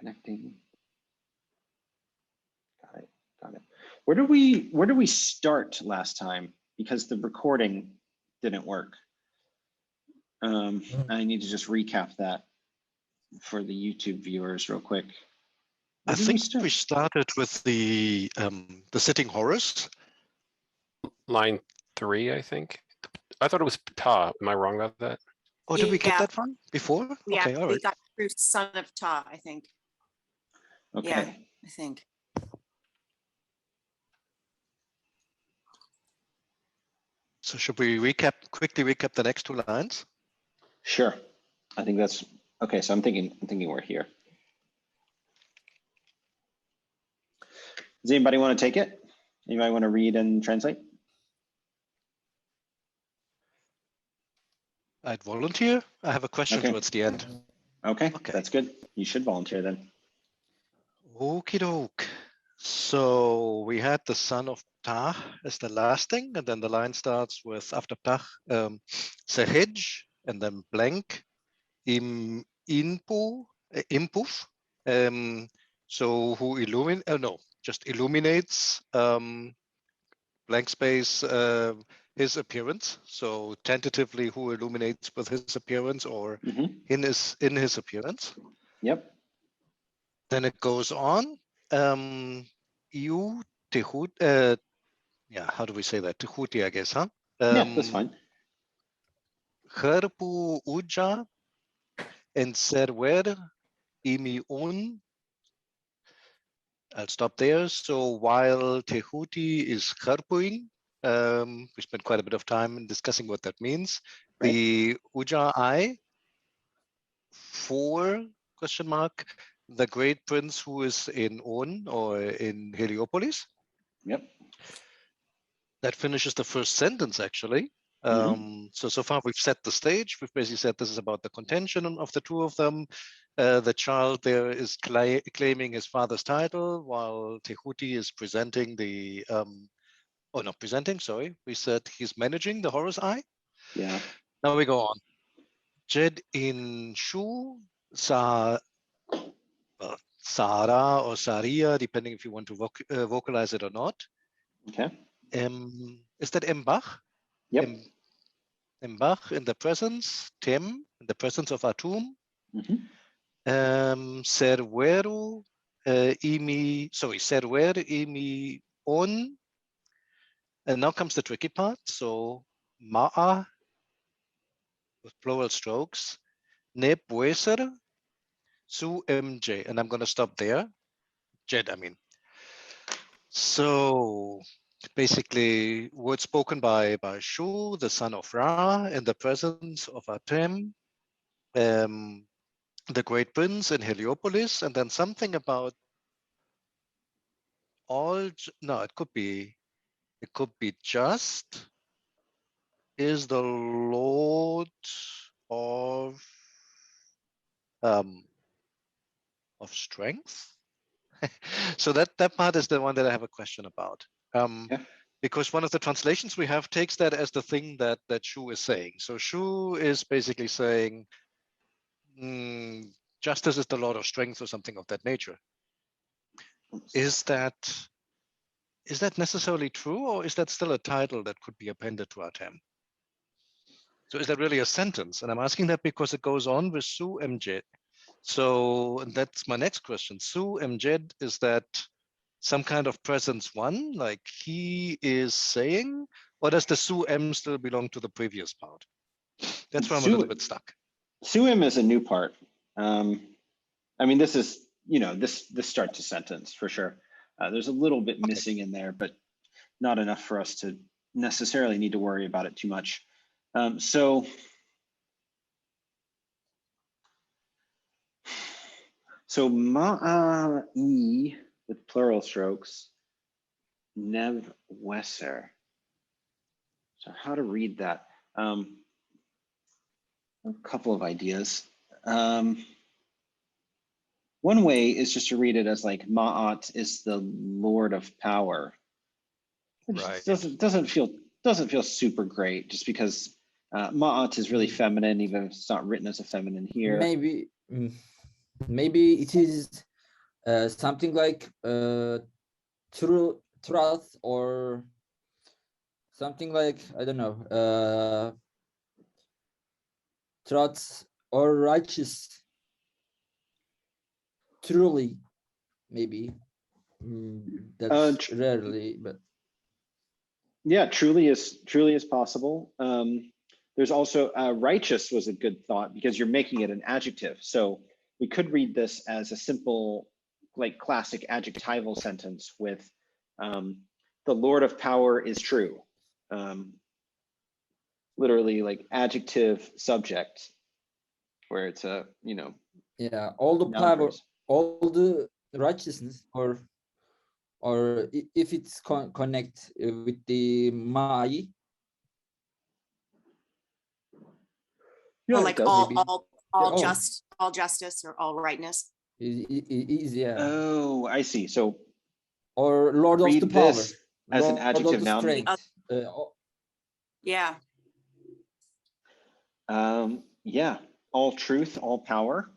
Connecting. Got it. Got it. Where did we start last time? Because the recording didn't work. I need to just recap that for the YouTube viewers real quick. I think we started with the sitting Horus. Line 3, I think. I thought it was Ta. Am I wrong about that? Oh, did we get that one before? Yeah, okay, all right. We got through son of Ta, I think. Okay. Yeah, I think. So should we quickly recap the next 2 lines? Sure. I think that's okay. So I'm thinking we're here. Does anybody want to take it? Anybody want to read and translate? I'd volunteer. I have a question towards the end. Okay, that's good. You should volunteer then. Okie doke. So we had the son of Ta as the last thing, and then the line starts with after Ta, Sehej, and then blank, impuf. So who illuminates blank space his appearance. So tentatively, who illuminates with his appearance or in his appearance. Yep. Then it goes on. Yeah, how do we say that? Tehuti, I guess, huh? Yeah, that's fine. Herpu uja and serwer imiun. I'll stop there. So while Tehuti is herpuing, we spent quite a bit of time discussing what that means. Right. The uja I for ? The great prince who is in On or in Heliopolis. Yep. That finishes the first sentence, actually. So far we've set the stage. We've basically said this is about the contention of the two of them. The child there is claiming his father's title, while Tehuti is presenting the, not presenting, sorry. We said he's managing the Horus Eye. Yeah. Now we go on. Jed in Shu, Sara or Saria, depending if you want to vocalize it or not. Okay. Is that Mbach? Yep. Mbach in the presence, Tem in the presence of Atum. Serweru Serwer imi on. And now comes the tricky part. So Ma'a with plural strokes, Ne pueser Su MJ, and I'm going to stop there. Jed, I mean. So basically, words spoken by Shu, the son of Ra, in the presence of Atem, the great prince in Heliopolis, and then something about it could be just is the Lord of strength. So that part is the one that I have a question about. Because one of the translations we have takes that as the thing that Shu is saying. So Shu is basically saying justice is the Lord of strength or something of that nature. Is that necessarily true, or is that still a title that could be appended to Atem? So is that really a sentence? And I'm asking that because it goes on with Su Mjed. So that's my next question. Su Mjed, is that some kind of presence one, like he is saying, or does the Su M still belong to the previous part? That's where I'm a little bit stuck. Su M is a new part. I mean, this is, this starts a sentence for sure. There's a little bit missing in there, but not enough for us to necessarily need to worry about it too much. So Ma'i with plural strokes, Nev Weser. So how to read that? A couple of ideas. One way is just to read it as like Ma'at is the Lord of Power. Which doesn't feel super great, just because Ma'at is really feminine, even if it's not written as a feminine here. Maybe it is something like truth or something like, I don't know, truth or righteous. Truly, maybe. That's rarely, but yeah, truly is possible. There's also righteous was a good thought because you're making it an adjective. So we could read this as a simple, like classic adjectival sentence with the Lord of power is true. Literally like adjective subject, where it's a, you know, yeah, all the noun power, phrase. all the righteousness, or if it's connect with the my, Yeah, Or it like does. maybe. all Oh. all justice or all rightness. Is yeah, Oh, I see. So or Lord of the read power, this as an Lord adjective of the noun. strength. Yeah. Yeah, all truth, all power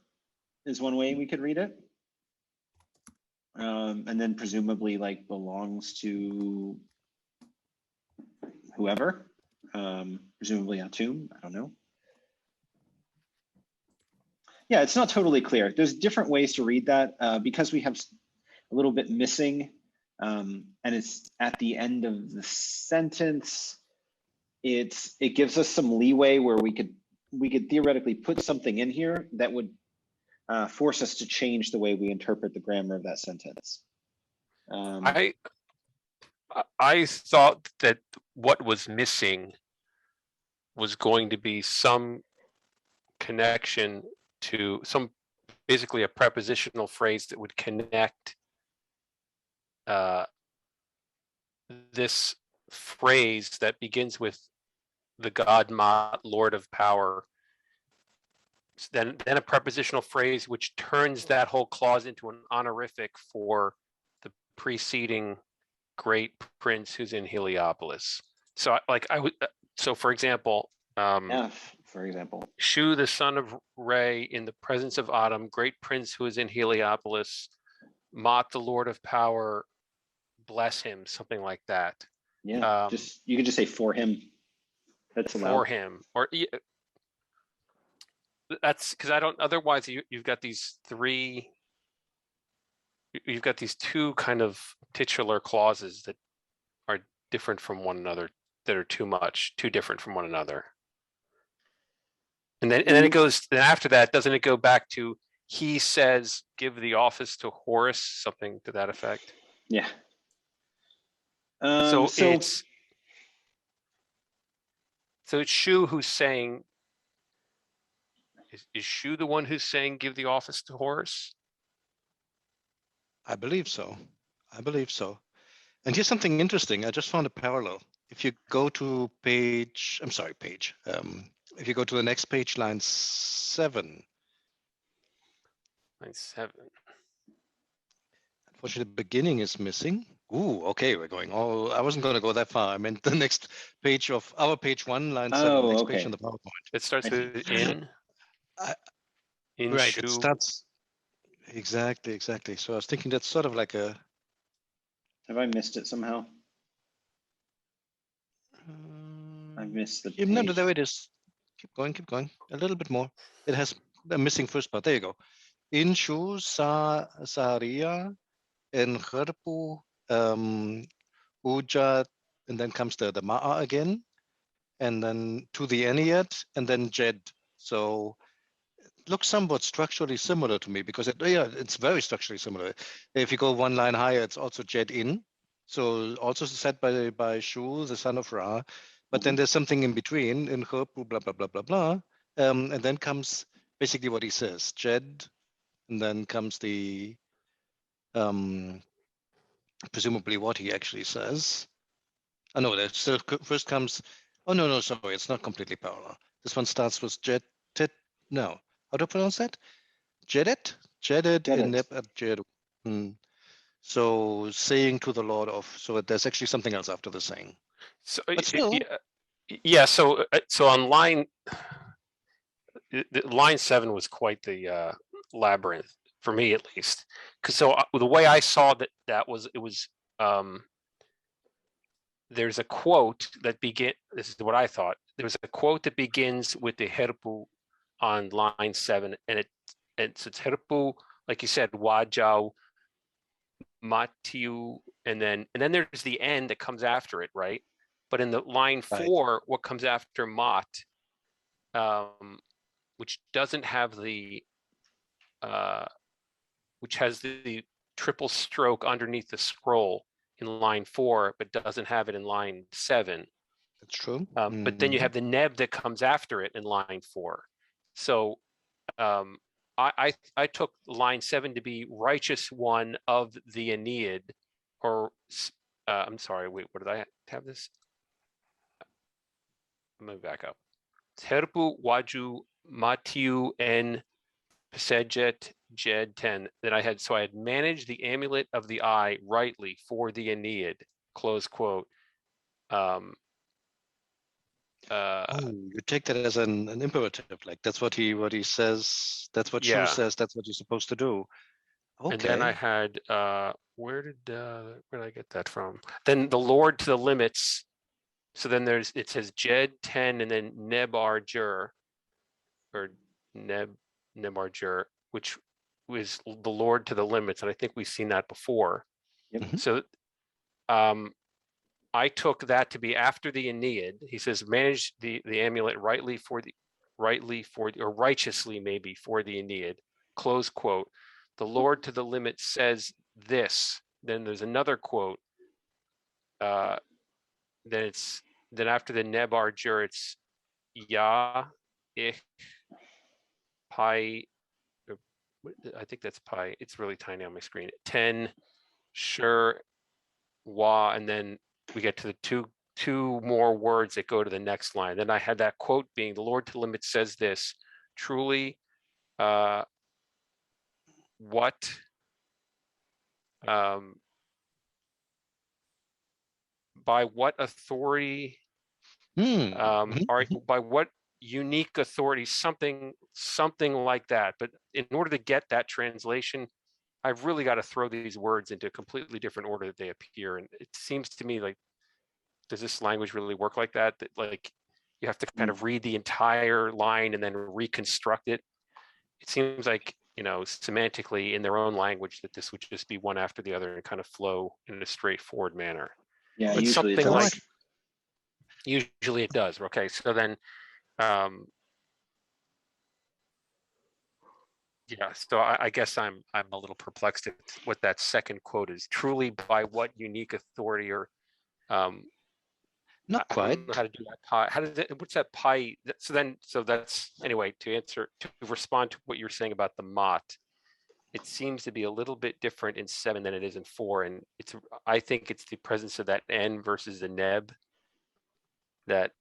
is one way we could read it. And then presumably like belongs to whoever, presumably Atum, I don't know. Yeah, it's not totally clear. There's different ways to read that because we have a little bit missing and it's at the end of the sentence. It gives us some leeway where we could theoretically put something in here that would force us to change the way we interpret the grammar of that sentence. I thought that what was missing was going to be some connection to basically a prepositional phrase that would connect this phrase that begins with the God Mot, Lord of Power, then a prepositional phrase which turns that whole clause into an honorific for the preceding great prince who's in Heliopolis. So so for example, F, for example. Shu, the son of Re, in the presence of Autumn, great prince who is in Heliopolis, Mot, the Lord of Power, bless him, something like that. Yeah, you could just say for him. That's allowed. For him, or that's because I don't. Otherwise, you've got these two kind of titular clauses that are different from one another, that are too different from one another. And then it goes. Then after that, doesn't it go back to he says, "Give the office to Horus," something to that effect? Yeah. So it's Shu who's saying. Is Shu the one who's saying, "Give the office to Horus"? I believe so. I believe so. And here's something interesting. I just found a parallel. If you go to if you go to the next page, line 7. Line 7. Unfortunately, the beginning is missing. Ooh, okay, we're going. Oh, I wasn't going to go that far. I meant the next page of our page 1, line 7, next page on the PowerPoint. It starts with in. Right, Shu. it starts. Exactly. So I was thinking that's sort of like a. Have I missed it somehow? I missed the page. No, there it is. Keep going. A little bit more. It has the missing first part. There you go. In Shu Saria en Kherpu Uja, and then comes the Ma'a again, and then to the Eniyat, and then Jed. So it looks somewhat structurally similar to me because it's very structurally similar. If you go one line higher, it's also Jed in. So also said by Shu, the son of Ra, but then there's something in between in Kherpu, blah blah blah blah blah, and then comes basically what he says, Jed, and then comes the presumably what he actually says. Oh no, that still first comes. Oh no, sorry, it's not completely parallel. This one starts with Jedet. No, how do I pronounce that? Jedet in Jedu. So saying to the Lord of. So there's actually something else after the saying. So but still, yeah. So on line 7 was quite the labyrinth. for me at least. Because so the way I saw that was it was there's a quote that this is what I thought. There was a quote that begins with the herpu on line 7, and it's herpu, like you said, wajau, matiu, and then there's the end that comes after it, right? But in the line 4, what comes after mat, which doesn't have the which has the triple stroke underneath the scroll in line 4, but doesn't have it in line 7. That's true. But then you have the neb that comes after it in line 4. So I took line 7 to be righteous one of the Aeneid, or I'm sorry, wait, what did I have this? I'm gonna back up. Herpu waju matiu en Pesejet Jed 10 that I had. So I had managed the amulet of the eye rightly for the Aeneid, close quote. You take that as an imperative, like that's what he says, that's what Shu says, that's what you're supposed to do. Okay. And then I had where did I get that from? Then the Lord to the limits. So then it says Jed 10 and then Nebar Jur, or Nebar Jur, which was the Lord to the limits, and I think we've seen that before. Yep. So I took that to be after the Aeneid. He says, manage the amulet rightly or righteously maybe for the Aeneid, close quote. The Lord to the limit says this. Then there's another quote. Then after the Nebar Jur, it's Ya, Ich, Pi, I think that's pi. It's really tiny on my screen. 10, sure, wa, and then we get to the two more words that go to the next line. Then I had that quote being, the Lord to the limit says this, truly, what, by what authority, by what unique authority, something like that. But in order to get that translation, I've really got to throw these words into a completely different order that they appear. And it seems to me like, does this language really work like that? That like you have to kind of read the entire line and then reconstruct it. It seems like, semantically in their own language that this would just be one after the other and kind of flow in a straightforward manner. Yeah, But usually something it does. like, usually it does. Okay, so then, yeah, so I guess I'm a little perplexed at what that second quote is. Truly, by what unique authority, or not quite. I don't know how to do that pi. How does it? What's that pi? So that's anyway. To respond to what you're saying about the mot, it seems to be a little bit different in 7 than it is in 4, and I think it's the presence of that n versus the neb that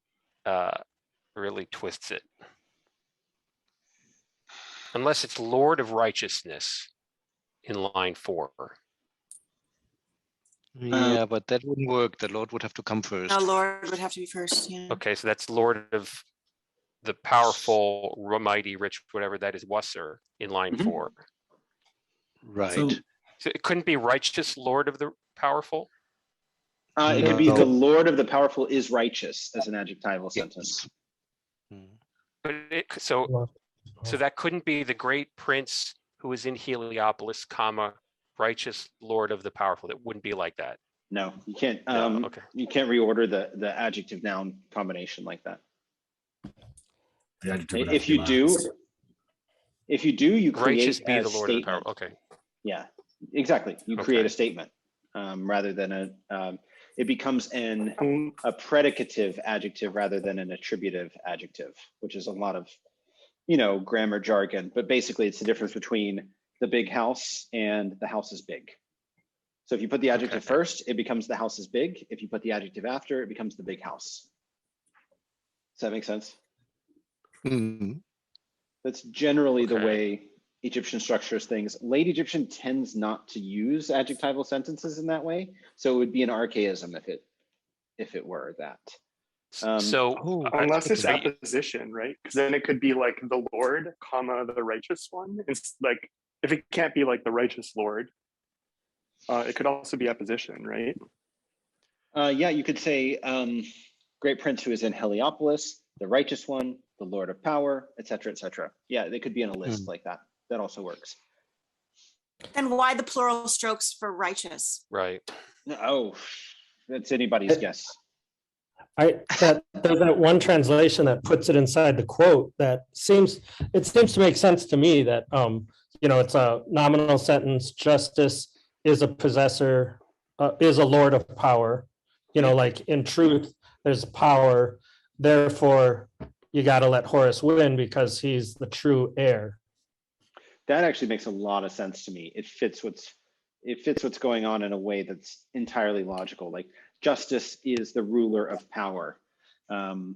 really twists it. Unless it's Lord of Righteousness in line 4. Yeah, but that wouldn't work. The Lord would have to come first. No, Lord would have to be first. Yeah. Okay, so that's Lord of the powerful, mighty, rich, whatever that is, Wasser in line 4. Right. So it couldn't be righteous Lord of the powerful? It could be the Lord of the powerful is righteous as an adjectival sentence. But so that couldn't be the great prince who is in Heliopolis, righteous Lord of the powerful. It wouldn't be like that. No, you can't. Okay. You can't reorder the adjective noun combination like that. The adjective would have If to be you do, you create righteous be a the Lord of the statement. powerful. Okay. Yeah, exactly. You create Okay. a statement rather than it becomes a predicative adjective rather than an attributive adjective, which is a lot of, grammar jargon. But basically, it's the difference between the big house and the house is big. So if you put the adjective first, it becomes the house is big. If you put the adjective after, it becomes the big house. Does that make sense? That's generally the way Egyptian structures things. Late Egyptian tends not to use adjectival sentences in that way, so it would be an archaism if it were that. Unless it's apposition, right? Because then it could be like the Lord, comma the righteous one. It's like if it can't be like the righteous Lord, it could also be apposition, right? Yeah, you could say great prince who is in Heliopolis, the righteous one, the Lord of power, etc., etc. Yeah, they could be in a list like that. That also works. Then why the plural strokes for righteous? Right. Oh, that's anybody's guess. There's that one translation that puts it inside the quote that seems to make sense to me that it's a nominal sentence. Justice is a possessor, is a lord of power. Like in truth, there's power. Therefore, you got to let Horus win because he's the true heir. That actually makes a lot of sense to me. It fits what's going on in a way that's entirely logical. Like justice is the ruler of power. There's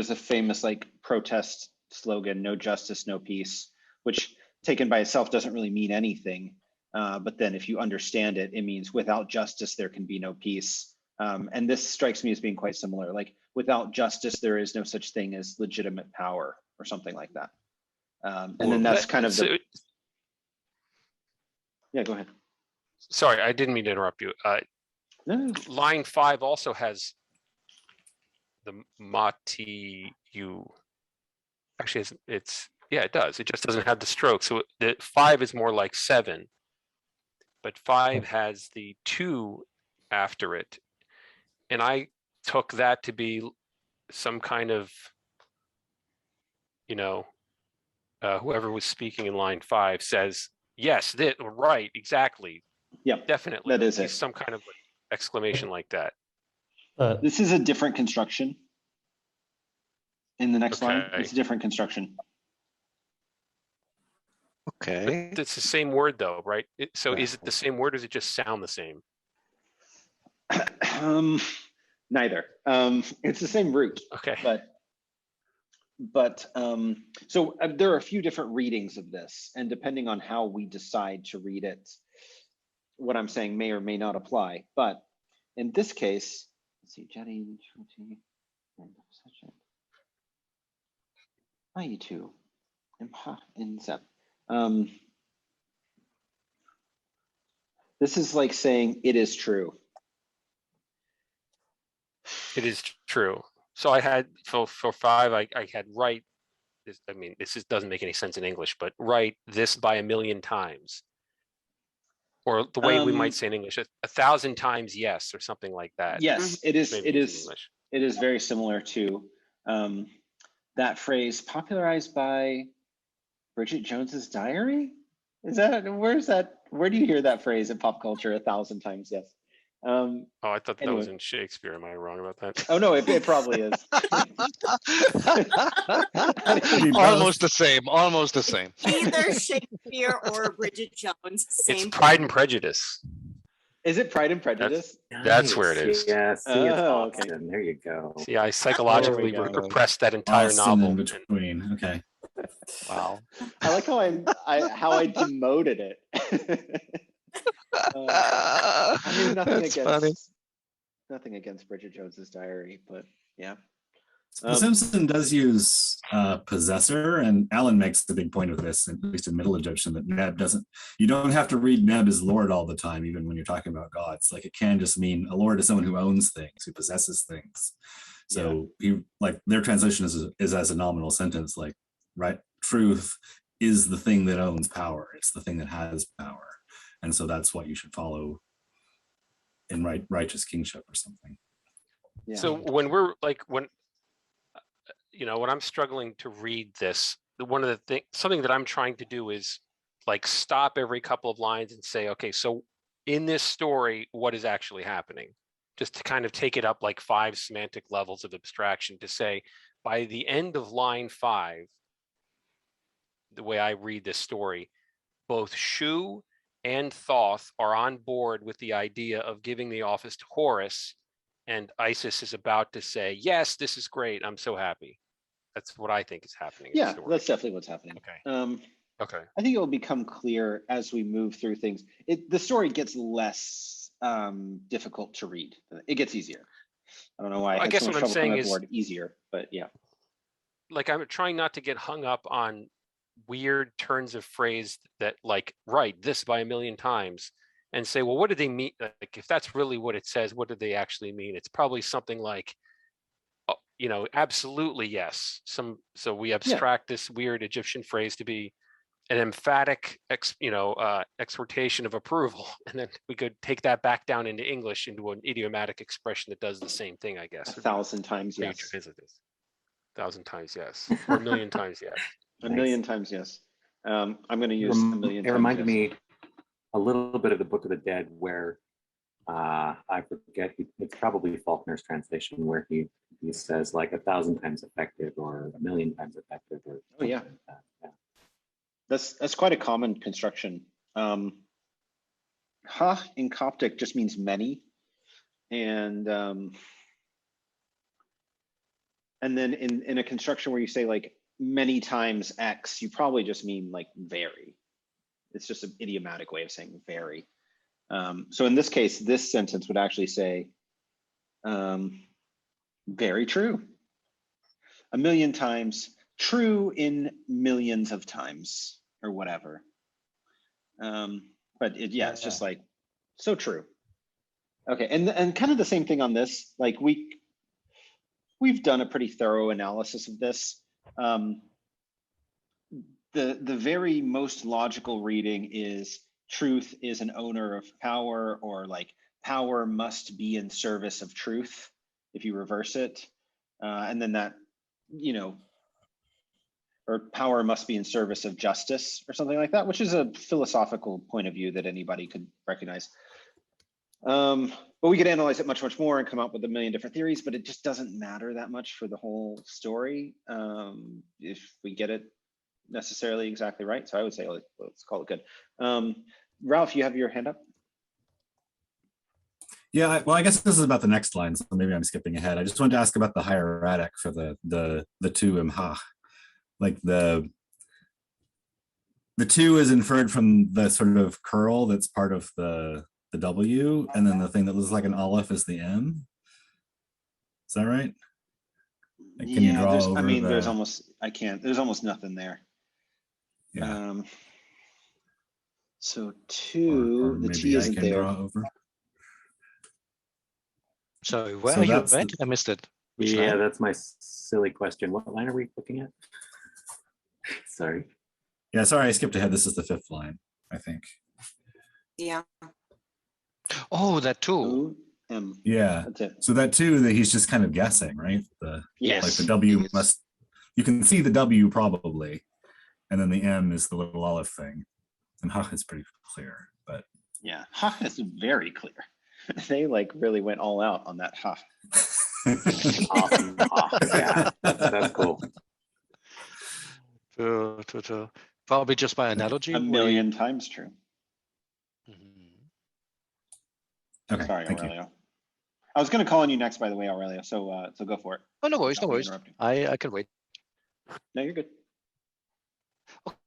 a famous protest slogan, no justice, no peace, which taken by itself doesn't really mean anything. But then if you understand it, it means without justice, there can be no peace. And this strikes me as being quite similar. Like without justice, there is no such thing as legitimate power or something like that. And then that's kind of the... Yeah, go ahead. Sorry, I didn't mean to interrupt you. No. Line 5 also has the mati u. Actually, it does. It just doesn't have the stroke. So the 5 is more like 7, but 5 has the 2 after it. And I took that to be some kind of, whoever was speaking in line 5 says, yes, right, exactly. Yeah, definitely. that is it. Some kind of exclamation like that. This is a different construction. In the next line, it's a different construction. Okay. It's the same word though, right? So is it the same word or does it just sound the same? Neither. It's the same root. Okay. But so there are a few different readings of this, and depending on how we decide to read it, what I'm saying may or may not apply. But in this case, let's see, Jetty, I2, in Zep. This is like saying it is true. It is true. So I had for 5, I had write this. I mean, doesn't make any sense in English, but write this by 1,000,000 times, or the way we might say in English, 1,000 times yes, or something like that. Yes, it is. Maybe It is. It is very similar to that phrase popularized by Bridget Jones's Diary. Where do you hear that phrase in pop culture? 1,000 times yes. I thought that was anyway. in Shakespeare. Am I wrong about that? Oh no, it probably is. Almost the same. Almost the same. Either Shakespeare or Bridget Jones. It's Same. Pride and Prejudice. Is it Pride and Prejudice? That's where it is. Yeah, see, it's okay. Austin. There you go. See, I psychologically There we go. repressed that entire Austin novel. in between. Okay. Wow. I like how I demoted it. I mean, nothing against Bridget Jones's Diary, but yeah. The Simpson does use possessor, and Alan makes the big point of this, at least in Middle Egyptian, that Neb doesn't. You don't have to read Neb as Lord all the time, even when you're talking about gods. Like it can just mean a Lord is someone who owns things, who possesses things. So their translation is as a nominal sentence, like right, truth is the thing that owns power. It's the thing that has power, and so that's what you should follow in righteous kingship or something. Yeah. So when we're when I'm struggling to read this, one of the things, something that I'm trying to do is stop every couple of lines and say, okay, so in this story, what is actually happening? Just to kind of take it up 5 semantic levels of abstraction to say, by the end of line 5, the way I read this story, both Shu and Thoth are on board with the idea of giving the office to Horus, and Isis is about to say, yes, this is great, I'm so happy. That's what I think is happening. Yeah, that's definitely what's happening. Okay. Okay. I think it will become clear as we move through things. The story gets less difficult to read. It gets easier. I don't know why. I guess what I'm saying is easier, but yeah. I'm trying not to get hung up on weird turns of phrase that like write this by a million times and say, well, what do they mean? Like, if that's really what it says, what do they actually mean? It's probably something like, absolutely yes. So we abstract this weird Egyptian phrase to be an emphatic, exhortation of approval, and then we could take that back down into English into an idiomatic expression that does the same thing, I guess. 1,000 times When you yes. translate this. 1,000 times yes, or a million times yes. A million times yes. I'm going to use a million It times reminded yes. me a little bit of the Book of the Dead, where I forget, it's probably Faulkner's translation, where he says like 1,000 times effective or a million times effective. Or Oh yeah. like that. Yeah. That's quite a common construction. Ha in Coptic just means many, and then in a construction where you say like many times X, you probably just mean like very. It's just an idiomatic way of saying very. So in this case, this sentence would actually say, very true. A million times, true in millions of times, or whatever. But it's just like, so true. Okay, and kind of the same thing on this, like we've done a pretty thorough analysis of this. The very most logical reading is truth is an owner of power, or like power must be in service of truth, if you reverse it. And then that, or power must be in service of justice or something like that, which is a philosophical point of view that anybody could recognize. But we could analyze it much, much more and come up with a million different theories, but it just doesn't matter that much for the whole story if we get it necessarily exactly right. So I would say let's call it good. Ralph, you have your hand up? Yeah, well, I guess this is about the next line, so maybe I'm skipping ahead. I just wanted to ask about the hieratic for the two imha. Like the two is inferred from the sort of curl that's part of the W, and then the thing that looks like an aleph is the M. Is that right? Like, can you draw over there's almost nothing there. Yeah. So two, or the maybe T I isn't can there. draw over. Sorry, where So are you that's at? I missed it. Which Yeah, line? that's my silly question. What line are we looking at? Sorry. Yeah, sorry, I skipped ahead. This is the fifth line, I think. Yeah. Oh, that too. O, M. Yeah. That's it. So that too, that he's just kind of guessing, right? Yes. Like the W Yes. must, you can see the W probably, and then the M is the little olive thing. And ha is pretty clear, but Yeah, ha is very clear. They like really went all out on that ha. Awesome. Yeah, that's cool. True. Probably just by analogy. A million times true. Mhm. okay, Sorry, thank you. Aurelio. I was going to call on you next, by the way, Aurelio. So go for it. Oh, no worries, no Not worries. interrupting. I can wait. No, you're good.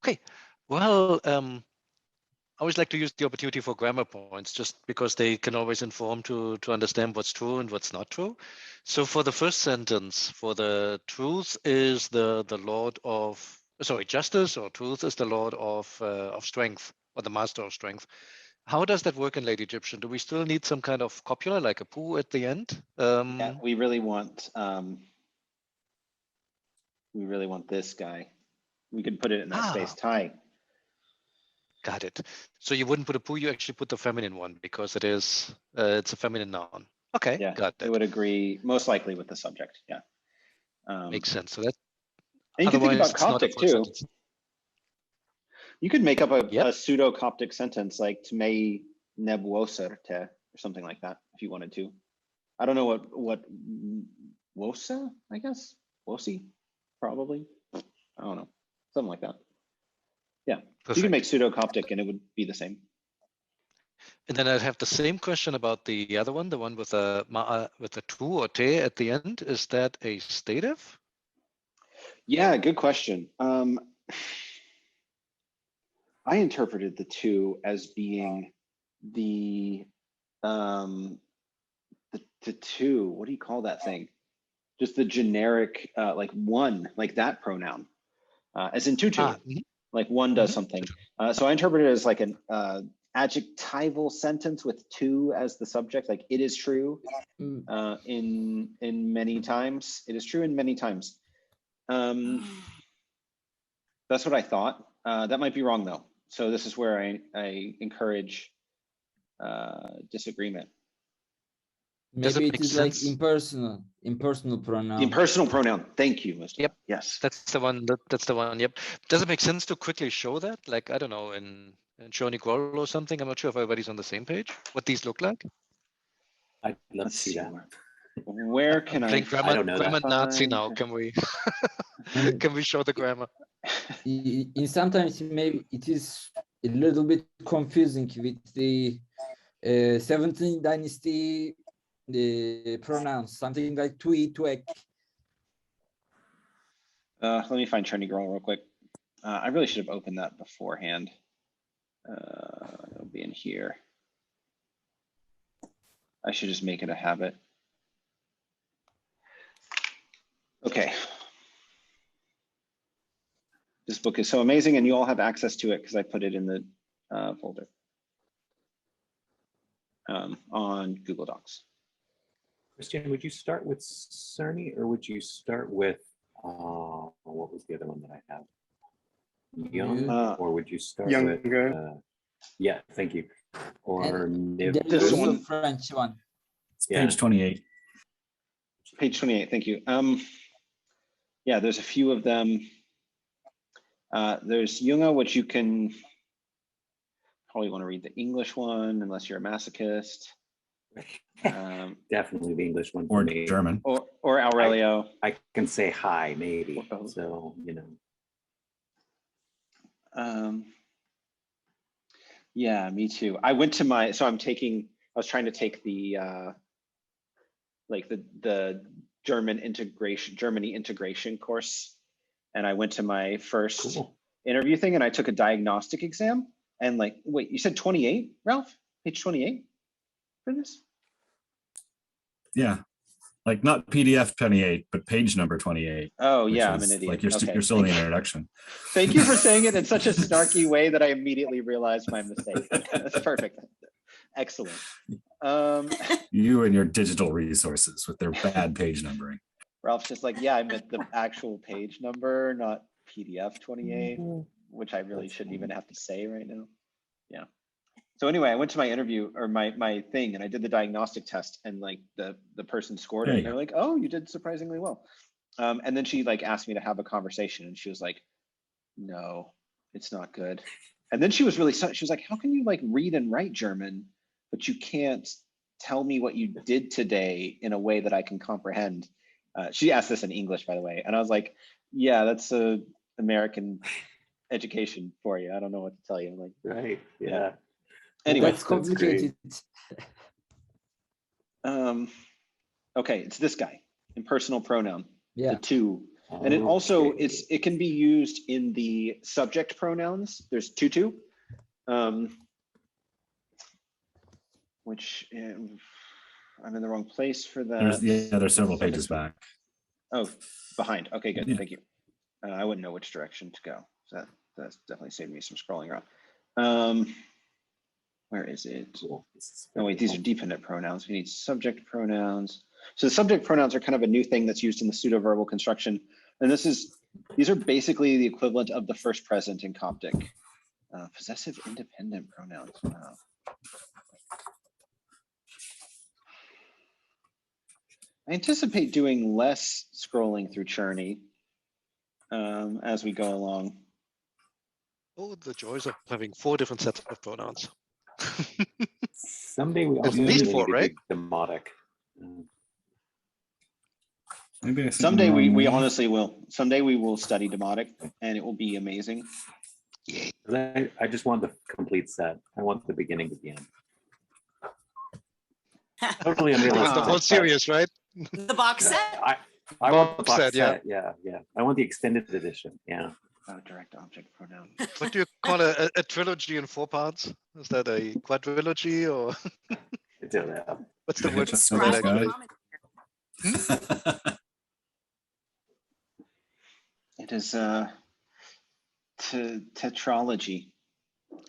Okay. Well, I always like to use the opportunity for grammar points, just because they can always inform to understand what's true and what's not true. So for the first sentence, for the truth is the lord of, sorry, justice, or truth is the lord of strength, or the master of strength. How does that work in Late Egyptian? Do we still need some kind of copula, like a pu at the end? Yeah, we really want this guy. We could put it in that space. Tie. Got it. So you wouldn't put a pu, you actually put the feminine one, because it is it's a feminine noun. Okay, Yeah, got it it. would agree most likely with the subject. Yeah. Makes sense. So that And you can think otherwise about it's not a Coptic full too. sentence. You could make up Yep. a pseudo Coptic sentence like Tmei nebwoserte or something like that if you wanted to. I don't know what wosa, I guess. Wosi, probably. I don't know. Something like that. Yeah. Perfect. You can make pseudo Coptic and it would be the same. And then I'd have the same question about the other one, the one with a tu or te at the end. Is that a stative? Yeah, good question. I interpreted the two as being the two. What do you call that thing? Just the generic like one, like that pronoun, as in tutu. like one does something. So I interpret it as like an adjectival sentence with to as the subject, like it is true in many times. It is true in many times. That's what I thought. That might be wrong though. So this is where I encourage disagreement. Does it Maybe it make is like sense? impersonal pronoun. The impersonal pronoun. Thank you, Mr. Yep. Yes. That's the one. That's the one. Yep. Does it make sense to quickly show that? Like, I don't know, in Shoni Groll or something? I'm not sure if everybody's on the same page. What these look like? I'd love Let's to see see. that. Where can I? Playing grammar, don't know that. grammar Nazi now. find- Can we? And Can we show the grammar? in sometimes maybe it is a little bit confusing with the 17th dynasty pronouns, something like tui, tuek. Let me find Trini Girl real quick. I really should have opened that beforehand. It'll be in here. I should just make it a habit. Okay. This book is so amazing, and you all have access to it because I put it in the folder on Google Docs. Christian, would you start with Cerny or would you start with, what was the other one that I have? Young, or would you start Younger. with, yeah, thank you. Or Niv. There is This also one. French one. It's page 28. Page 28, thank you. Yeah, there's a few of them. There's Junge, which you can probably want to read the English one unless you're a masochist. Definitely the English one for Or me. German. Or Aurelio. I can say hi, maybe. Or- So, you know. Yeah, me too. I went to my, so I was trying to take the like the Germany integration course. And I went to my first interview thing and I took a diagnostic exam and like, wait, you said 28, Ralph? Page 28 for this? Yeah. Like not PDF 28, but page number 28. Oh which yeah, I'm is an idiot. Like you're, Okay. you're still in the introduction. Thank you for saying it in such a snarky way that I immediately realized my mistake. That's perfect. Excellent. You and your digital resources with their bad page numbering. Ralph's just like, yeah, I meant the actual page number, not PDF 28, which I really shouldn't even have to say right now. Yeah. So anyway, I went to my interview or my thing and I did the diagnostic test and like the person scored it. And they're like, oh, you did surprisingly well. And then she like asked me to have a conversation and she was like, no, it's not good. And then she was really, she was like, how can you like read and write German, but you can't tell me what you did today in a way that I can comprehend? She asked this in English, by the way. And I was like, yeah, that's a American education for you. I don't know what to tell you. Like, right. Yeah. Anyway, That's complicated. Okay, it's this guy, impersonal pronoun, Yeah. the to. And it also, it can be used in the subject pronouns. There's tutu, which I'm in the wrong place for that. There's several pages back. Oh, behind. Okay, good. Yeah. Thank you. I wouldn't know which direction to go. So that's definitely saved me some scrolling around. Where is it? Oh wait, these are dependent pronouns. We need subject pronouns. So the subject pronouns are kind of a new thing that's used in the pseudo-verbal construction. And these are basically the equivalent of the first present in Coptic. Possessive independent pronouns. Wow. I anticipate doing less scrolling through Cherney as we go along. Oh, the joys of having 4 different sets of pronouns. Someday we also least really 4, need to right? do demotic. Maybe Someday we honestly will. Someday we will study demotic and it will be amazing. I just want the complete set. I want the beginning to the end. Totally unrealistic. The whole series, right? The box set? I want the box set, set. Yeah. I want the extended edition. Yeah. Direct object pronoun. What do you call a trilogy in 4 parts? Is that a quadrilogy or I don't know. what's the word? Just for that scribe. actually? It is Tetralogy.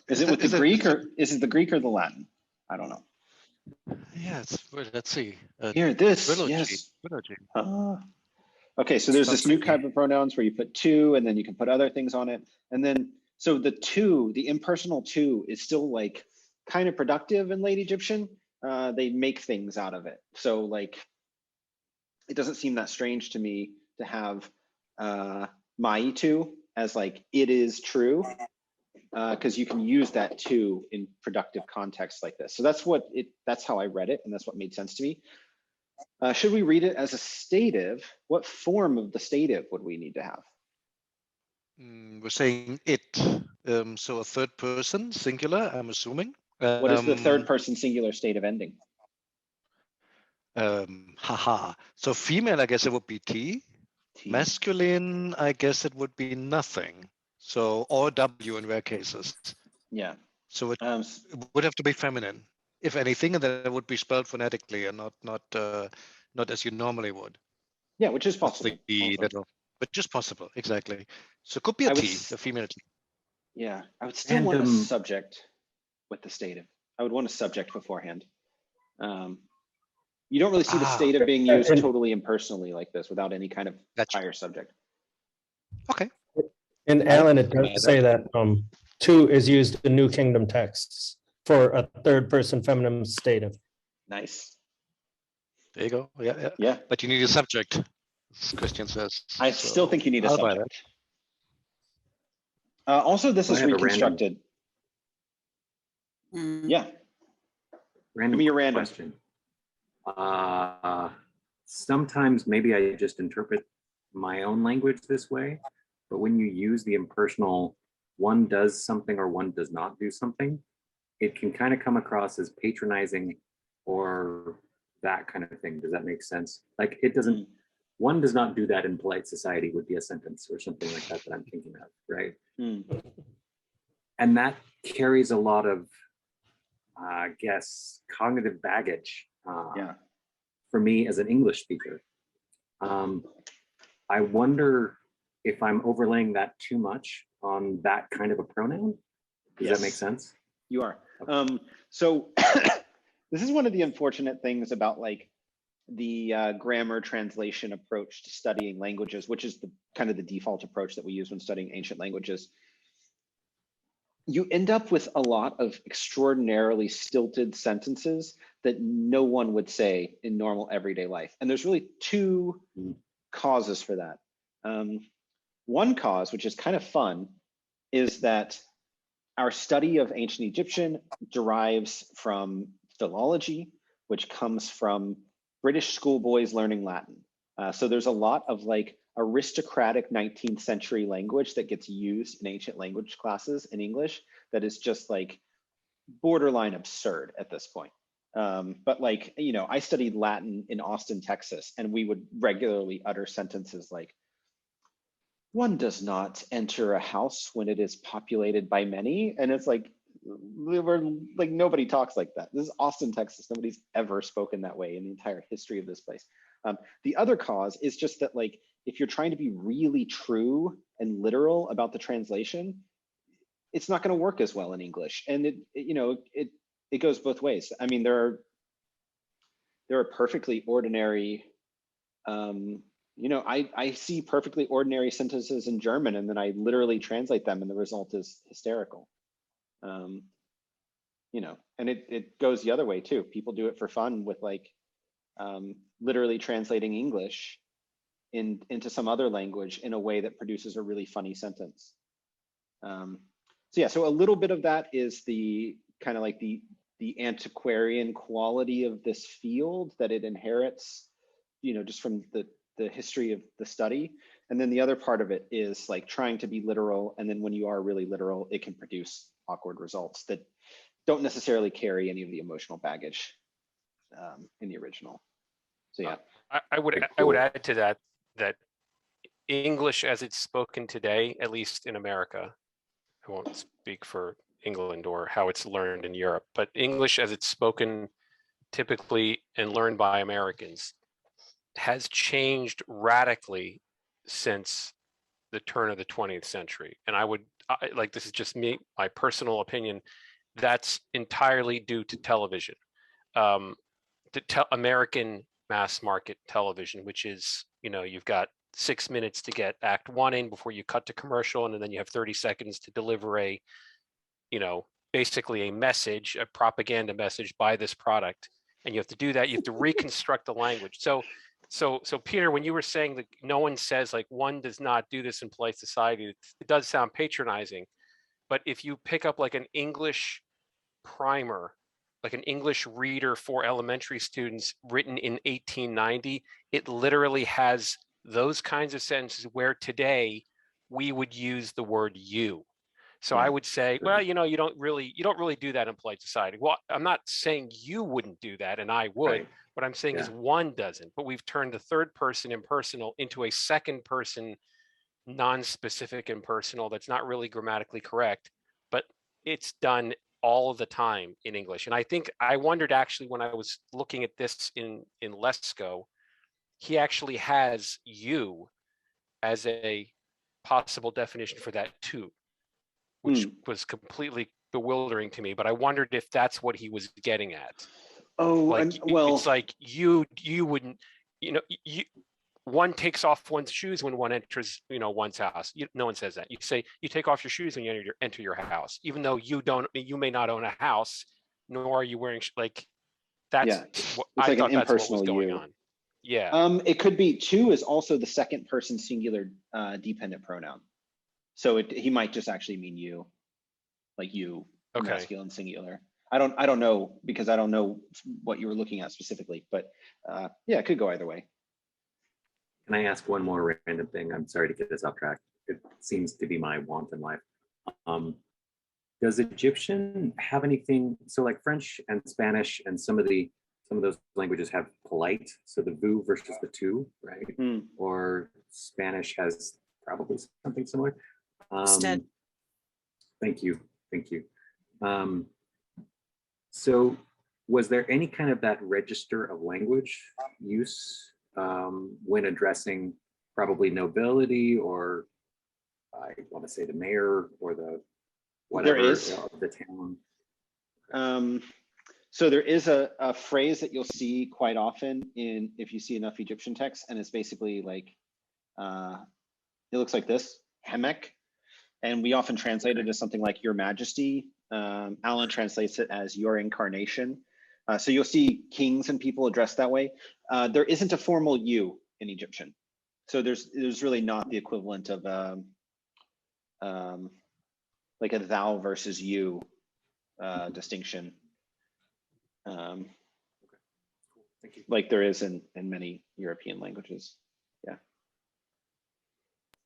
Is Is it that- with the is it- Greek is it- or is it the Greek or the Latin? I don't know. Yeah, let's see. Here, this, Trilogy. yes. Trilogy. Okay, so there's this new Something. type of pronouns where you put to, and then you can put other things on it. And then, so the to, the impersonal to is still like kind of productive in late Egyptian. They make things out of it. So like, it doesn't seem that strange to me to have maitu as like, it is true, because you can use that to in productive contexts like this. So that's how I read it, and that's what made sense to me. Should we read it as a stative? What form of the stative would we need to have? We're saying it. So a third person, singular, I'm assuming. What is the third person singular stative ending? Haha. So female, I guess it would be T. T. Masculine, I guess it would be nothing. So, or W in rare cases. Yeah. So it would have to be feminine, if anything, and then it would be spelled phonetically and not as you normally would. Yeah, which is That's possible. but just possible, exactly. So it could be a T, a female T. Yeah, I would still want a subject with the stative. I would want a subject beforehand. You don't really see the stative being used totally impersonally like this without any kind of higher subject. Okay. And Alan, it does say that to is used in New Kingdom texts for a third person feminine stative. Nice. There you go. Yeah. Yeah. But you need a subject, as Christian says. I still think you need a subject. Also, this is reconstructed. Yeah. Random Give me your random question. Sometimes maybe I just interpret my own language this way, but when you use the impersonal, one does something or one does not do something, it can kind of come across as patronizing or that kind of thing. Does that make sense? Like it doesn't, one does not do that in polite society would be a sentence or something like that I'm thinking of, right? And that carries a lot of, I guess, cognitive baggage for me as an English speaker. I wonder if I'm overlaying that too much on that kind of a pronoun. Does that make sense? You are. So this is one of the unfortunate things about like the grammar translation approach to studying languages, which is the kind of the default approach that we use when studying ancient languages. You end up with a lot of extraordinarily stilted sentences that no one would say in normal everyday life. And there's really two causes for that. One cause, which is kind of fun, is that our study of ancient Egyptian derives from philology, which comes from British schoolboys learning Latin. So there's a lot of like aristocratic 19th century language that gets used in ancient language classes in English that is just like borderline absurd at this point. But like, you know, I studied Latin in Austin, Texas, and we would regularly utter sentences like, one does not enter a house when it is populated by many. And it's like, we're like, nobody talks like that. This is Austin, Texas. Nobody's ever spoken that way in the entire history of this place. The other cause is just that like, if you're trying to be really true and literal about the translation, it's not going to work as well in English. And it goes both ways. I mean, there are perfectly ordinary, I see perfectly ordinary sentences in German and then I literally translate them and the result is hysterical. And it goes the other way too. People do it for fun with like literally translating English into some other language in a way that produces a really funny sentence. So a little bit of that is the kind of like the antiquarian quality of this field that it inherits, just from the history of the study. And then the other part of it is like trying to be literal. And then when you are really literal, it can produce awkward results that don't necessarily carry any of the emotional baggage in the original. So yeah. I would add to that English as it's spoken today, at least in America, I won't speak for England or how it's learned in Europe, but English as it's spoken typically and learned by Americans has changed radically since the turn of the 20th century. And like, this is just me, my personal opinion, that's entirely due to television, American mass market television, which is, you've got 6 minutes to get act one in before you cut to commercial, and then you have 30 seconds to deliver a, basically a message, a propaganda message, buy this product. And you have to do that. You have to reconstruct the language. So Peter, when you were saying that no one says, like, one does not do this in polite society, it does sound patronizing. But if you pick up like an English primer, like an English reader for elementary students written in 1890, it literally has those kinds of sentences where today we would use the word you. So I would say, well, you don't really do that in polite society. Well, I'm not saying you wouldn't do that, and I would. Right. What I'm saying is one doesn't, but we've turned the third person impersonal into a second person non-specific impersonal that's not really grammatically correct, but it's done all of the time in English. And I wondered actually when I was looking at this in Lesko, he actually has you as a possible definition for that too, which was completely bewildering to me. But I wondered if that's what he was getting at. Oh, Like, well, it's like you wouldn't, one takes off one's shoes when one enters, one's house. No one says that. You say you take off your shoes when you enter your house, even though you may not own a house, nor are you wearing like that's what it's I like thought an that's what was impersonal going you. on. Yeah. It could be two is also the second person singular dependent pronoun. So he might just actually mean you, like you, Okay. masculine singular. I don't know, because I don't know what you were looking at specifically, but yeah, it could go either way. Can I ask one more random thing? I'm sorry to get this off track. It seems to be my want in life. Does Egyptian have anything? So like French and Spanish and some of those languages have polite. So the vous versus the tu, right? Or Spanish has probably something similar. Instead. Thank you. So was there any kind of that register of language use when addressing probably nobility, or I want to say the mayor or the whatever There is. of the town? So there is a phrase that you'll see quite often if you see enough Egyptian texts, and it's basically like, it looks like this, Hemek, and we often translate it as something like Your Majesty. Alan translates it as Your Incarnation. So you'll see kings and people addressed that way. There isn't a formal you in Egyptian. So there's really not the equivalent of like a thou versus you distinction. Thank you. Like there is in many European languages. Yeah.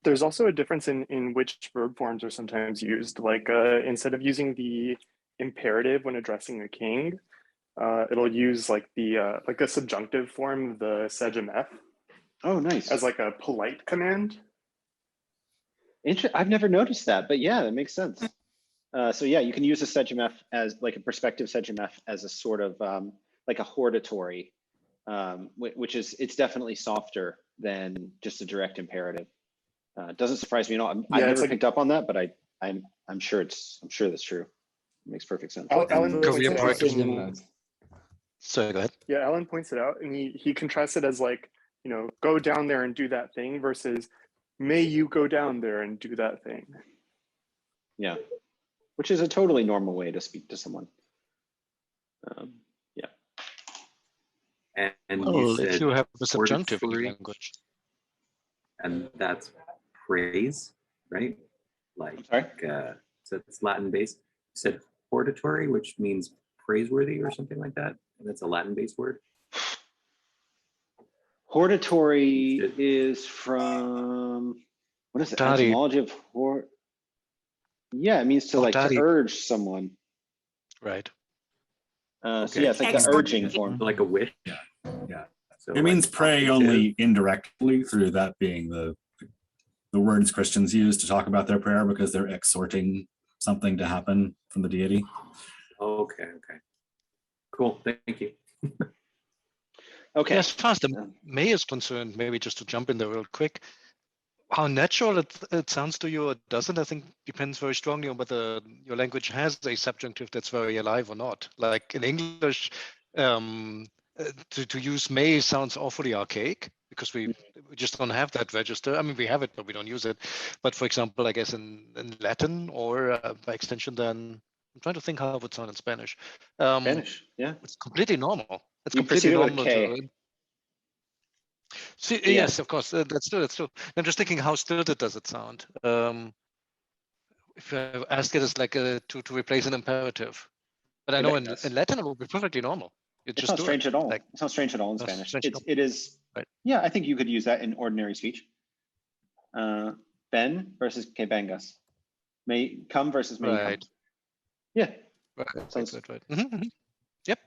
There's also a difference in which verb forms are sometimes used. Like instead of using the imperative when addressing a king, it'll use like the subjunctive form, the sejameth. Oh, nice. As like a polite command. I've never noticed that, but yeah, that makes sense. So yeah, you can use a sejameth as like a perspective sejameth as a sort of like a hortatory, which is, it's definitely softer than just a direct imperative. Doesn't surprise me at all. I've never picked up on that, but I'm sure that's true. It makes perfect sense. Alan points it out. So go ahead. Yeah, Alan points it out, and he contrasts it as like, go down there and do that thing versus may you go down there and do that thing. Yeah, which is a totally normal way to speak to someone. Yeah. And well, if you have a subjunctive language. And that's praise, right? Like, so it's Latin based. You said hortatory, which means praiseworthy or something like that. And that's a Latin based word. Hortatory is from, what is it? Etymology of yeah, it means to like to urge someone. Right. So yeah, it's like the urging form. Like a wish. Yeah. So it means pray only indirectly, through that being the words Christians use to talk about their prayer, because they're exhorting something to happen from the deity. Okay. Cool. Thank you. Okay. As far as the May is concerned, maybe just to jump in there real quick, How natural it sounds to you or doesn't, I think depends very strongly on whether your language has a subjunctive that's very alive or not. Like in English, to use may sounds awfully archaic because we just don't have that register. I mean, we have it, but we don't use it. But for example, I guess in Latin or by extension, then I'm trying to think how it would sound in Spanish. Spanish, yeah. It's completely normal. It's You completely proceed with a normal K. to. See, Yeah. yes, of course, that's true. I'm just thinking, how stilted does it sound? If I ask it as like to replace an imperative, but I know in Latin it would be perfectly normal. It's not strange at all. Like, it's not strange at all in no, Spanish. strange at all. It is. Right. Yeah, I think you could use that in ordinary speech. Ben versus que vengas. May come versus may Right. come. Yeah. Right. Mm-hmm. Yep.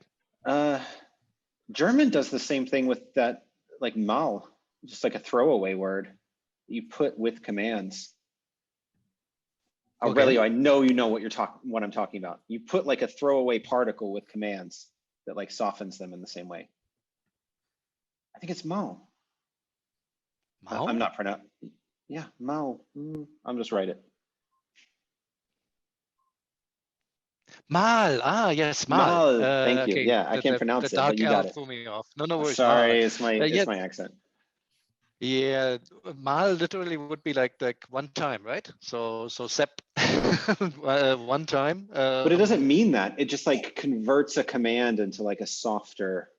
German does the same thing with that, like mal, just like a throwaway word you put with commands. Aurelio, I know you know what I'm talking about. You put like a throwaway particle with commands that like softens them in the same way. I think it's mal. Mal? I'm not pronouncing. Yeah, mal. I'm just write it. Mal. Ah, yes, mal. Thank you. Okay. Yeah, I can't pronounce it, but you got it. Threw me off. No worries. Sorry, mal. it's my accent. Yeah, mal literally would be like one time, right? So sep one time. But it doesn't mean that. It just like converts a command into like a softer,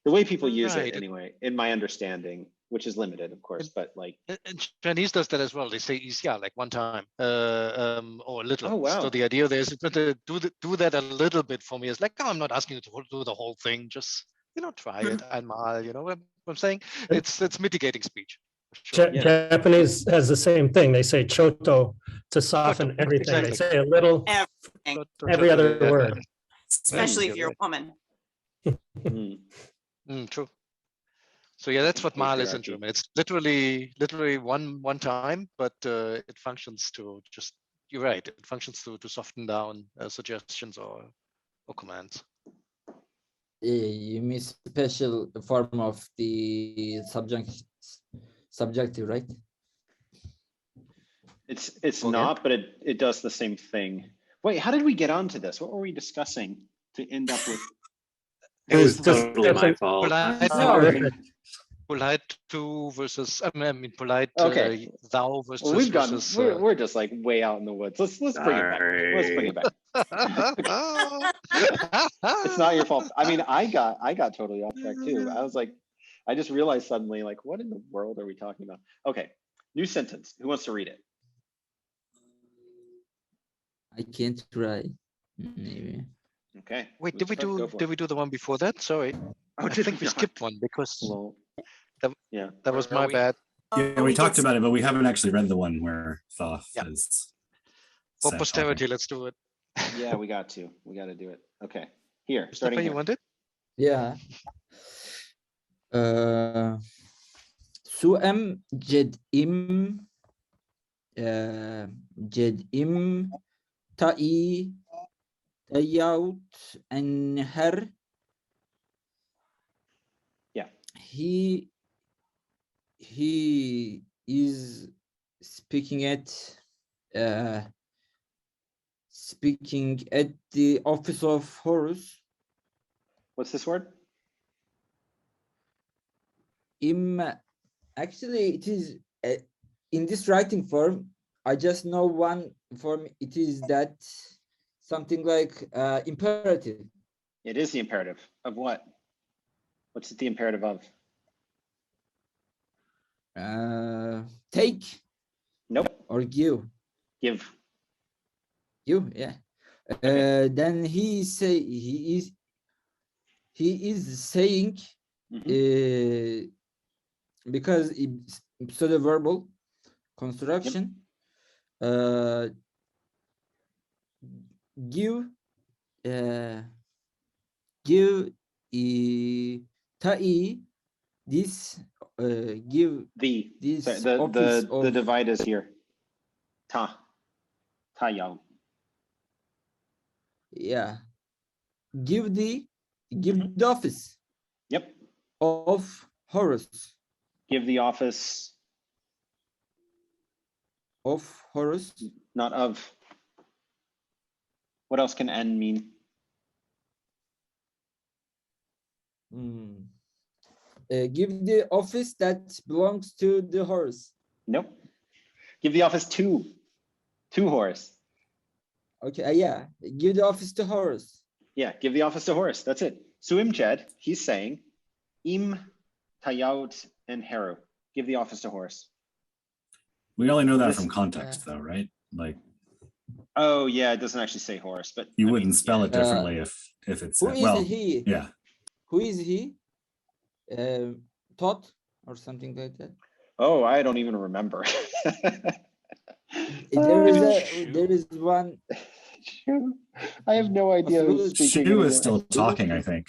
the way people use it anyway, in my understanding, which is limited, of course, but like. And Chinese does that as well. They say xia, like one time, or a little. Oh, wow. So the idea there is to do that a little bit for me. Is like, oh, I'm not asking you to do the whole thing. Just, try it. Einmal, what I'm saying? It's mitigating speech. Sure. Japanese has the same thing. They say choto to soften everything. Exactly. They say a little, Everything, every other word. especially if you're a woman. True. So yeah, that's what mal is in German. It's literally one time, but it functions to just. You're right. It functions to soften down suggestions or commands. You mean special form of the subjective, right? It's okay. Not, but it does the same thing. Wait, how did we get onto this? What were we discussing to end up with? It was totally my fault. Polite to versus, I mean, polite okay. Thou versus. Well, we've gone. We're just like way out in the woods. Let's bring it back. Let's bring it back. It's not your fault. I mean, I got totally off track too. I was like, I just realized suddenly, like, what in the world are we talking about? Okay, new sentence. Who wants to read it? I can't try. Maybe. Okay. Wait, did we do the one before that? Sorry. I think we skipped one because that was my bad. Yeah, we talked about it, but we haven't actually read the one where Thoth is. For posterity, let's do it. Yeah, we got to do it. Okay, here. Is that where you want it? Yeah. Su'em jed'im ta'i tayaut anhar. Yeah. He is speaking at the office of Horus. What's this word? Actually, it is in this writing form. I just know one form. It is that something like imperative. It is the imperative of what? What's it the imperative of? Take. Nope. Or give. Give. You, yeah. Okay. Then he is saying because it's pseudo-verbal construction. Yep. Give ta'i this give this the divide is here. Ta yao. Yeah. Give the office. Yep. Of Horus. Give the office Of Horus. Not of. What else can N mean? Give the office that belongs to the Horus. Nope. Give the office to Horus. Okay, yeah. Give the office to Horus. Yeah, give the office to Horus. That's it. Suim Jed, he's saying, Im Tayaut and Heru. Give the office to Horus. We only know that This- from context, though, right? Like, oh yeah, it doesn't actually say Horus, but you I wouldn't mean, spell yeah. it differently if it's Who is well, he? yeah. Who is he? Todd or something like that. Oh, I don't even remember. There is one. I have no idea who's speaking. Shu anymore. is still talking, I think,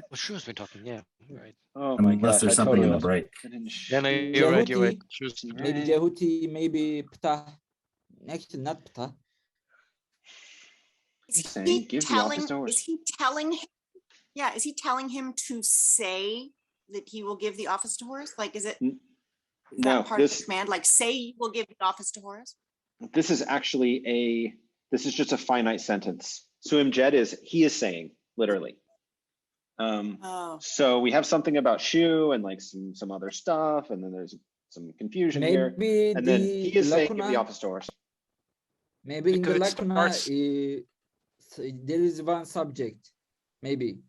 Well, Shu's been talking, yeah, right. Oh my unless gosh, there's I something in the totally break. Yeah, no, you're right, you're right. Jehuti. Shu's Maybe Right. Jehuti, maybe Ptah. Actually, not Ptah. He's Is saying, he give the telling, office to Horus. is he telling, yeah, is he telling him to say that he will give the office to Horus? Like, is it is No, that part of this the command? Like, say you will give the office to Horus? this is actually this is just a finite sentence. Suim Jed he is saying, literally. Oh, So we have something about Shu and like some other stuff, and then there's some confusion here. Maybe And then he is saying, give the lacuna. office to Horus. Maybe in the Because it lacuna, starts- so there is one subject, maybe,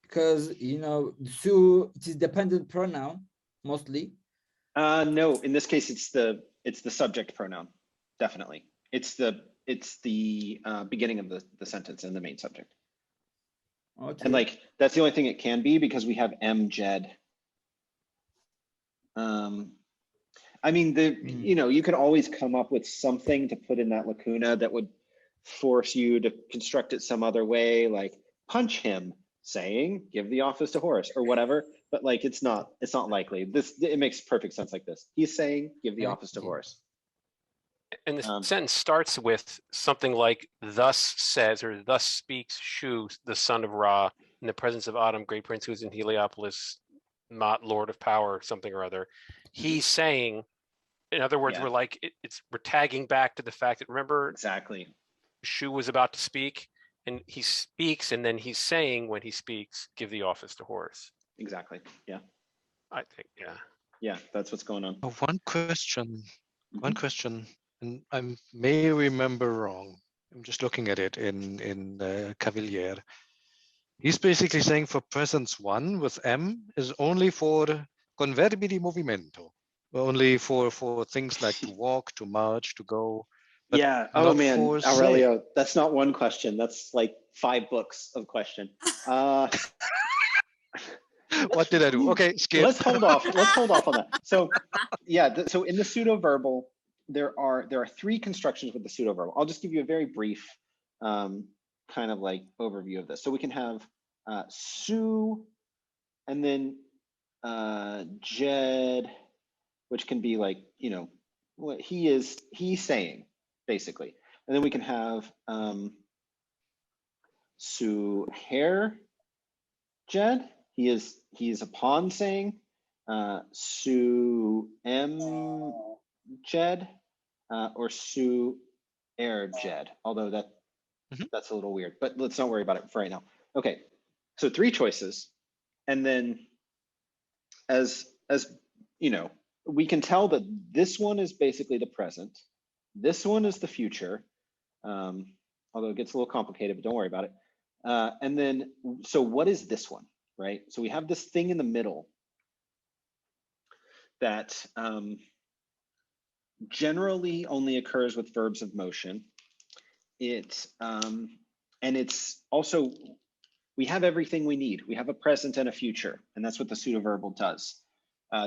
because Su, it is dependent pronoun mostly. No, in this case, it's the subject pronoun, definitely. It's the beginning of the sentence and the main subject. Okay. And like, that's the only thing it can be because we have M Jed. I mean, you can always come up with something to put in that lacuna that would force you to construct it some other way, like punch him, saying, give the office to Horus or whatever. But like, it's not likely. It makes perfect sense like this. He's saying, give the office to Okay. Horus. And the sentence starts with something like, thus says, or thus speaks Shu, the son of Ra, in the presence of Atum, great prince who is in Heliopolis, Mot, lord of power, something or other. He's saying, in other words, Yeah. we're like, we're tagging back to the fact that, remember, Exactly. Shu was about to speak, and he speaks, and then he's saying when he speaks, give the office to Horus. Exactly. Yeah. I think, yeah. Yeah, that's what's going on. Oh, one question, Mhm. and I may remember wrong. I'm just looking at it in Cavalier. He's basically saying for presence 1 with M is only for converbi di movimento, only for things like to walk, to march, to go. But Yeah. Oh not man, for say. Aurelio, that's not one question. That's like 5 books of question. What did I do? Okay, skip. Let's hold off. Let's hold off on that. So yeah, so in the pseudo-verbal, there are 3 constructions with the pseudo-verbal. I'll just give you a very brief kind of like overview of this. So we can have Su and then Jed, which can be like, what he's saying, basically. And then we can have Su Hair Jed. He is upon saying. Su M Jed or Su Air Jed, although that's a little weird, but let's not worry about it for right now. Okay, so 3 choices, and then as we can tell that this one is basically the present, this one is the future, although it gets a little complicated, but don't worry about it. And then, so what is this one, right? So we have this thing in the middle that generally only occurs with verbs of motion. And it's also, we have everything we need. We have a present and a future, and that's what the pseudo-verbal does.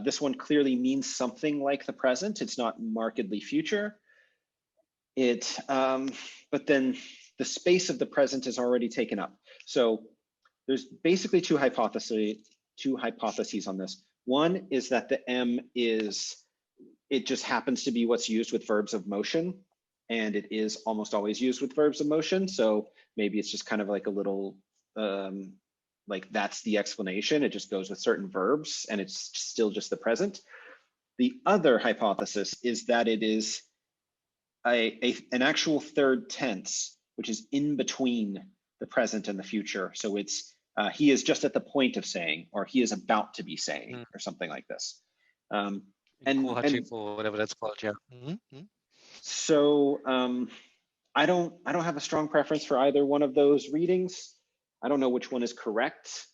This one clearly means something like the present. It's not markedly future. But then the space of the present is already taken up. So there's basically two hypotheses on this. One is that the M it just happens to be what's used with verbs of motion, and it is almost always used with verbs of motion. So maybe it's just kind of like a little, like that's the explanation. It just goes with certain verbs and it's still just the present. The other hypothesis is that it is an actual third tense, which is in between the present and the future. So it's he is just at the point of saying, or he is about to be saying, or something like this. And or whatever that's called, yeah. So I don't have a strong preference for either one of those readings. I don't know which one is correct,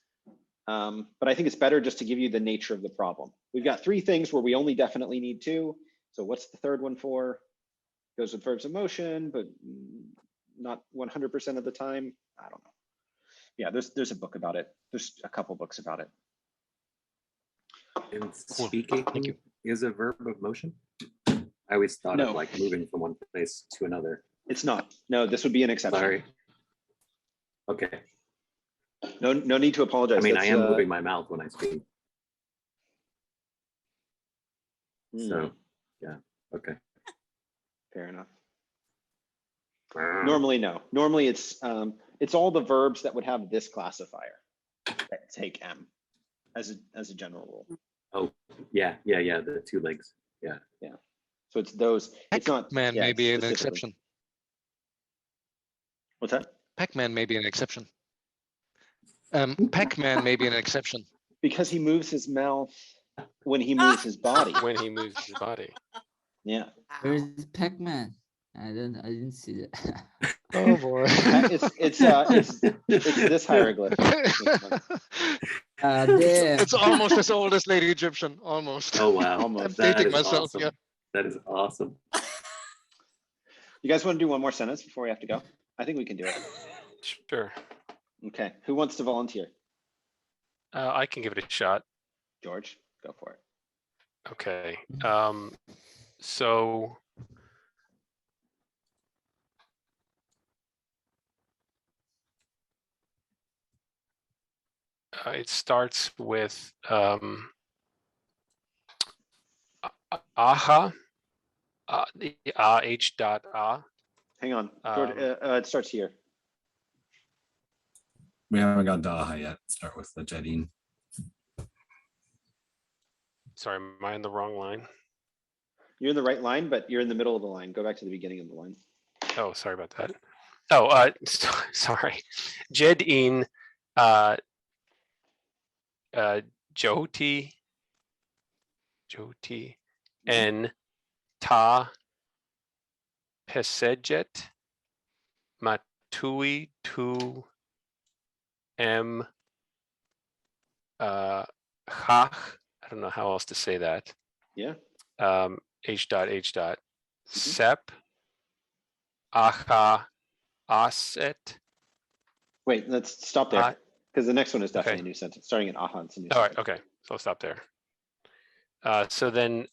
but I think it's better just to give you the nature of the problem. We've got three things where we only definitely need two. So what's the third one for? Goes with verbs of motion, but not 100% of the time. I don't know. Yeah, there's a book about it. There's a couple books about it. And speaking is a verb of motion? I always thought of like moving from one place to another. It's not. No, this would be an exception. Sorry. Okay. No need to apologize. I mean, I am moving my mouth when I speak. So, yeah, okay. Fair enough. Normally, no. Normally, it's all the verbs that would have this classifier that take M as a general rule. Oh, yeah. The two legs. Yeah. So it's those. It's not. Pac-Man may be an exception. What's that? Pac-Man may be an exception. Pac-Man may be an exception. Because he moves his mouth when he moves his body. When he moves his body. Yeah. Where's Pac-Man? I didn't see that. Oh boy. It's this hieroglyph. Damn. It's almost as old as Lady Egyptian, almost. Oh wow. Almost. I'm dating myself. Awesome. Yeah. That is awesome. You guys want to do one more sentence before we have to go? I think we can do it. Sure. Okay. Who wants to volunteer? I can give it a shot. George, go for it. Okay. So it starts with aha, the h dot ah. Hang on, George, it starts here. We haven't got Daha yet. Start with the Jedin. Sorry, am I in the wrong line? You're in the right line, but you're in the middle of the line. Go back to the beginning of the line. Oh, sorry about that. Oh, sorry. Jedin, Joti, and Ta Pesejet, Matui tu M Hach. I don't know how else to say that. Yeah. H dot Sep Aha Aset. Wait, let's stop there because the next one is definitely Okay. a new sentence. Starting at aha, it's a new All right, sentence. okay, so I'll stop there. So then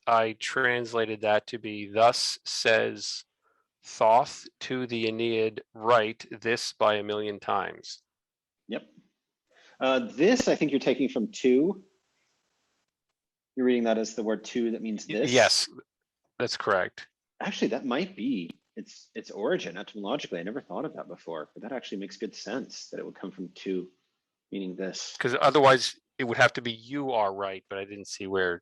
I translated that to be, thus says Thoth to the Aeneid, write this by a million times. Yep. This, I think you're taking from two. You're reading that as the word two that means this? Yes, that's correct. Actually, that might be its origin etymologically. I never thought of that before, but that actually makes good sense that it would come from two, meaning this. Because otherwise it would have to be you are right, but I didn't see where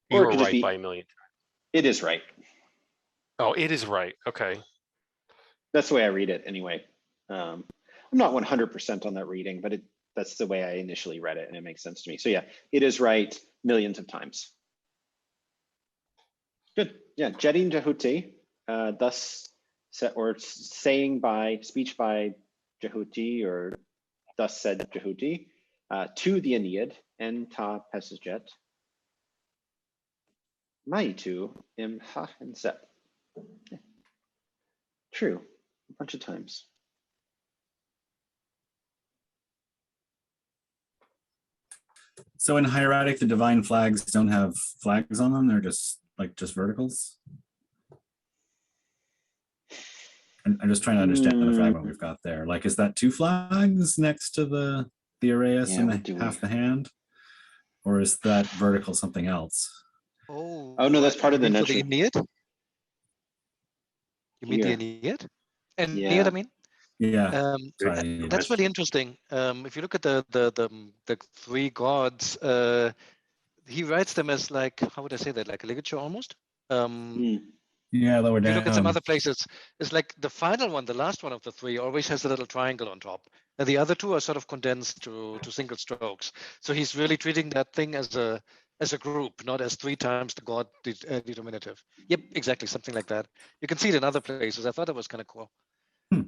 you Or it were could just right be, by a million. it is right. Oh, it is right. Okay. That's the way I read it anyway. I'm not 100% on that reading, but that's the way I initially read it, and it makes sense to me. So yeah, it is right millions of times. Good. Yeah, Jedin Jehuti, thus or saying by speech by Jehuti, or thus said Jehuti, to the Aeneid and ta Pesejet. Maitu im ha and sep. Yeah. True, a bunch of times. So in hieratic, the divine flags don't have flags on them. They're just verticals. I'm just trying to understand the fragment we've got there. Like, is that two flags next to the Araeus and half the hand? Or is that vertical something else? Oh no, that's part of the Aeneid. You mean the Here. Aeneid? And Yeah. Aeneid, I mean? Yeah. That's really interesting. If you look at the three gods, he writes them as like, how would I say that, like a ligature almost. Yeah, lower If you down. look at some other places, it's like the final one, the last one of the three, always has a little triangle on top, and the other two are sort of condensed to single strokes. So he's really treating that thing as a group, not as 3 times the god determinative. Yep, exactly, something like that. You can see it in other places. I thought that was kind of cool.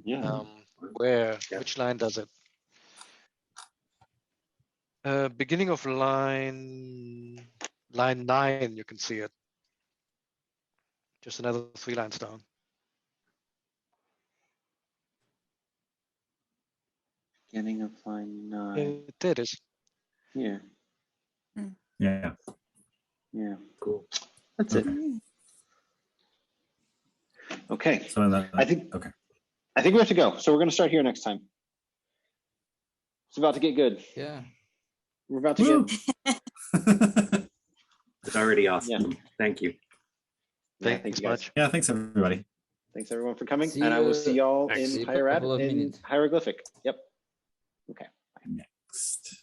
Yeah. Which line does it? Beginning of line 9, you can see it. Just another 3 lines down. Beginning of line 9. There it is. Yeah. Yeah. Yeah. Cool. That's it. Okay. So that, I think okay. I think we have to go. So we're going to start here next time. It's about to get good. Yeah. We're about to get. It's already awesome. Yeah. Thank you. Yeah, Thanks you guys. much. Yeah, thanks everybody. Thanks everyone for coming, See and I will you- see y'all Thanks. in See you in a couple of in minutes. hieroglyphic. Yep. Okay. Next.